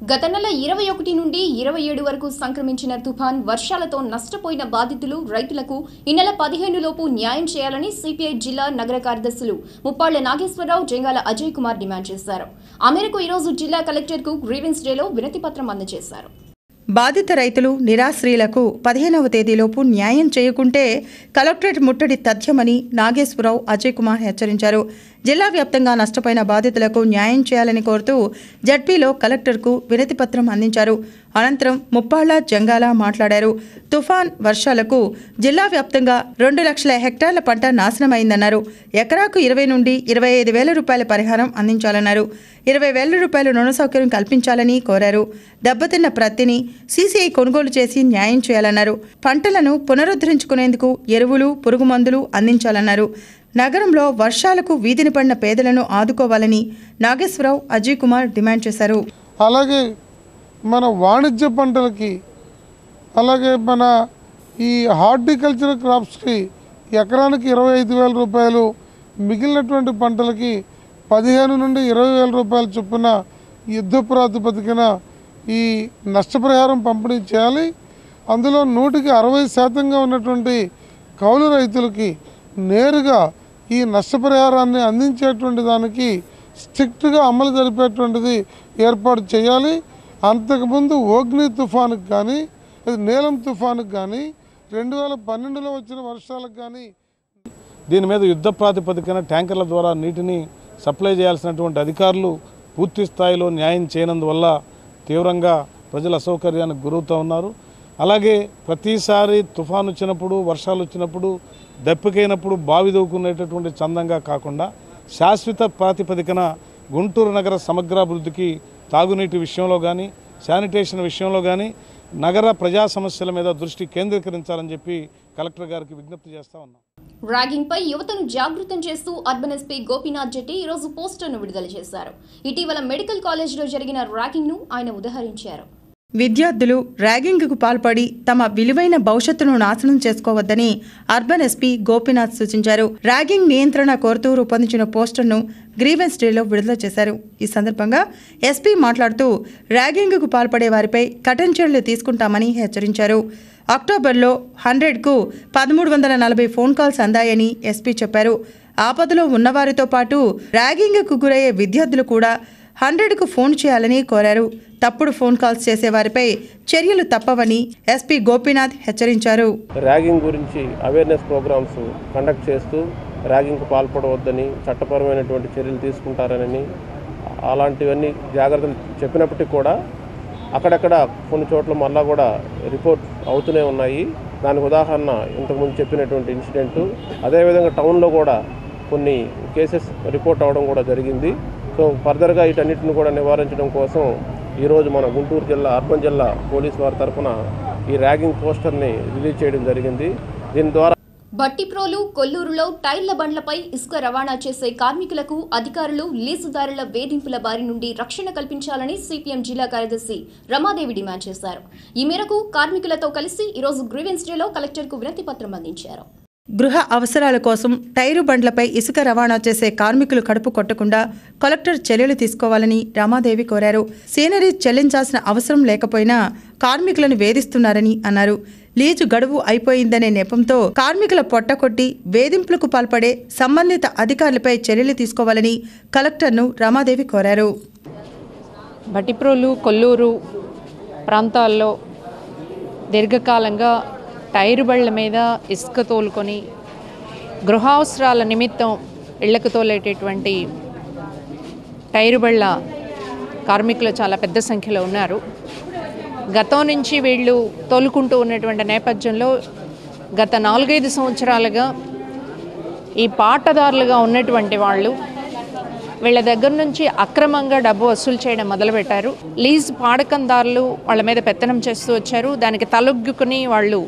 గత నెల 21 నుండి 27 వరకు సంక్రమించిన తుఫాన్ వర్షాలతో నష్టపోయిన బాధితులు రైతులకు ఈ నెల 15 లోపు న్యాయం చేయాలని సిపిఐ జిల్లా నగర కార్యదర్శులు ముప్పాళ్ల నాగేశ్వరరావు, జంగాల అజయ్ కుమార్ డిమాండ్ చేశారు. ఆ మేరకు ఈ రోజు జిల్లా కలెక్టర్కు గ్రీవెన్స్ డేలో వినతి పత్రం అందజేశారు. బాధిత రైతులు నిరాశ్రయులకు 15వ తేదీలోపు న్యాయం చేయకుంటే కలెక్టరేట్ ముట్టడి తథ్యమని నాగేశ్వరరావు, అజయ్ కుమార్ హెచ్చరించారు. జిల్లా వ్యాప్తంగా నష్టపోయిన బాధితులకు న్యాయం చేయాలని కోరుతూ జడ్పీలో కలెక్టర్కు వినతి పత్రం అందించారు. అనంతరం ముప్పాళ్ల, జంగాల మాట్లాడారు. తుఫాన్ వర్షాలకు జిల్లా వ్యాప్తంగా 2 లక్షల హెక్టార్ల పంట నాశనమైందన్నారు. ఎకరాకు 20 నుండి 25 వేల రూపాయల పరిహారం అందించాలన్నారు. 20 వేల రూపాయల రుణ సౌకర్యం కల్పించాలని కోరారు. దెబ్బతిన్న ప్రత్తిని సీసీఐ కొనుగోలు చేసి న్యాయం చేయాలన్నారు. పంటలను పునరుద్ధరించుకునేందుకు ఎరువులు, పురుగు మందులు అందించాలన్నారు. నగరంలో వర్షాలకు వీధిని పడిన పేదలను ఆదుకోవాలని నాగేశ్వరరావు, అజయ్ కుమార్ డిమాండ్ చేశారు. అలాగే మన వాణిజ్య పంటలకి, అలాగే మన ఈ హార్టికల్చర్ క్రాప్స్కి ఎకరానికి 25,000 రూపాయలు, మిగిలినటువంటి పంటలకి 15 నుండి 20,000 రూపాయల చొప్పున యుద్ధ ప్రాతిపదికన ఈ నష్టపరిహారం పంపిణీ చేయాలి. అందులో 100కి 60% ఉన్నటువంటి కౌలు రైతులకి నేరుగా ఈ నష్టపరిహారాన్ని అందించేటువంటి దానికి స్ట్రిక్ట్గా అమలు జరిపేటువంటిది ఏర్పాటు చేయాలి. అంతకుముందు ఓగ్ని తుఫానుకు కానీ, నీలం తుఫానుకు కానీ, 2012లో వచ్చిన వర్షాలకు కానీ దీని మీద యుద్ధ ప్రాతిపదికన ట్యాంకర్ల ద్వారా నీటిని సప్లై చేయాల్సినటువంటి అధికారులు పూర్తి స్థాయిలో న్యాయం చేయనందువల్ల తీవ్రంగా ప్రజల అసౌకర్యానికి గురవుతూ ఉన్నారు. అలాగే ప్రతిసారి తుఫాను వచ్చినప్పుడు, వర్షాలు వచ్చినప్పుడు, దెబ్బకైనప్పుడు బావి దూకునేటటువంటి చందంగా కాకుండా శాశ్వత ప్రాతిపదికన గుంటూరు నగర సమగ్రాభివృద్ధికి తాగునీటి విషయంలో కానీ, శానిటేషన్ విషయంలో కానీ నగర ప్రజా సమస్యల మీద దృష్టి కేంద్రీకరించాలని చెప్పి కలెక్టర్ గారికి విజ్ఞప్తి చేస్తా ఉన్నాం. ర్యాగింగ్ పై యువతను జాగృతం చేస్తూ అర్బన్ ఎస్పీ గోపీనాథ్ జెట్టి ఈ రోజు పోస్టర్ను విడుదల చేశారు. ఇటీవల మెడికల్ కాలేజీలో జరిగిన ర్యాగింగ్ ను ఆయన ఉదహరించారు. విద్యార్థులు ర్యాగింగ్కు పాల్పడి తమ విలువైన భవిష్యత్తును నాశనం చేసుకోవద్దని అర్బన్ ఎస్పీ గోపీనాథ్ సూచించారు. ర్యాగింగ్ నియంత్రణ కోరుతూ రూపొందించిన పోస్టర్ను గ్రీవెన్స్ డేలో విడుదల చేశారు. ఈ సందర్భంగా ఎస్పీ మాట్లాడుతూ ర్యాగింగ్కు పాల్పడే వారిపై కఠిన చర్యలు తీసుకుంటామని హెచ్చరించారు. అక్టోబర్లో 100కు 1340 ఫోన్ కాల్స్ అందాయని ఎస్పీ చెప్పారు. ఆపదలో ఉన్నవారితో పాటు ర్యాగింగ్కు గురయ్యే విద్యార్థులు కూడా 100కు ఫోన్ చేయాలని కోరారు. తప్పుడు ఫోన్ కాల్స్ చేసేవారిపై చర్యలు తప్పవని ఎస్పీ గోపీనాథ్ హెచ్చరించారు. ర్యాగింగ్ గురించి అవేర్నెస్ ప్రోగ్రామ్స్ కండక్ట్ చేస్తూ ర్యాగింగ్కు పాల్పడవద్దని, చట్టపరమైనటువంటి చర్యలు తీసుకుంటారని, అలాంటివన్నీ జాగ్రత్తలు చెప్పినప్పటికీ కూడా అక్కడక్కడ కొన్ని చోట్ల మళ్ళా కూడా రిపోర్ట్ అవుతూనే ఉన్నాయి. దానికి ఉదాహరణ ఇంతకుముందు చెప్పినటువంటి ఇన్సిడెంటు. అదేవిధంగా టౌన్లో కూడా కొన్ని కేసెస్ రిపోర్ట్ అవ్వడం కూడా జరిగింది. సో ఫర్దర్గా వీటన్నిటిని కూడా నివారించడం కోసం ఈరోజు మన గుంటూరు జిల్లా అర్బన్ జిల్లా పోలీస్ వారి తరఫున ఈ ర్యాగింగ్ పోస్టర్ని రిలీజ్ చేయడం జరిగింది. దీని ద్వారా బట్టిప్రోలు, కొల్లూరులో టైర్ల బండ్లపై ఇసుక రవాణా చేసే కార్మికులకు అధికారులు లీజుదారుల వేధింపుల బారి నుండి రక్షణ కల్పించాలని సిపిఎం జిల్లా కార్యదర్శి రమాదేవి డిమాండ్ చేశారు. ఈ మేరకు కార్మికులతో కలిసి ఈరోజు గ్రీవెన్స్ డేలో కలెక్టర్కు వినతి పత్రం అందించారు. గృహ అవసరాల కోసం టైరు బండ్లపై ఇసుక రవాణా చేసే కార్మికులు కడుపు కొట్టకుండా కలెక్టర్ చర్యలు తీసుకోవాలని రమాదేవి కోరారు. సీనరీ చెల్లించాల్సిన అవసరం లేకపోయినా కార్మికులను వేధిస్తున్నారని అన్నారు. లీజు గడువు అయిపోయిందనే నెపంతో కార్మికుల పొట్టకొట్టి వేధింపులకు పాల్పడే సంబంధిత అధికారులపై చర్యలు తీసుకోవాలని కలెక్టర్ను రమాదేవి కోరారు. బట్టిప్రోలు, కొల్లూరు ప్రాంతాల్లో దీర్ఘకాలంగా టైరు బళ్ళ మీద ఇసుక తోలుకొని గృహావసరాల నిమిత్తం ఇళ్లకు తోలేటటువంటి టైరు బళ్ళ కార్మికులు చాలా పెద్ద సంఖ్యలో ఉన్నారు. గతం నుంచి వీళ్ళు తోలుకుంటూ ఉన్నటువంటి నేపథ్యంలో గత 4-5 సంవత్సరాలుగా ఈ పాటదారులుగా ఉన్నటువంటి వాళ్ళు వీళ్ళ దగ్గర నుంచి అక్రమంగా డబ్బు వసూలు చేయడం మొదలుపెట్టారు. లీజ్ పాడకందారులు వాళ్ళ మీద పెత్తనం చేస్తూ వచ్చారు. దానికి తలొగ్గుకుని వాళ్ళు.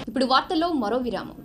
ఇప్పుడు వార్తల్లో మరో విరామం.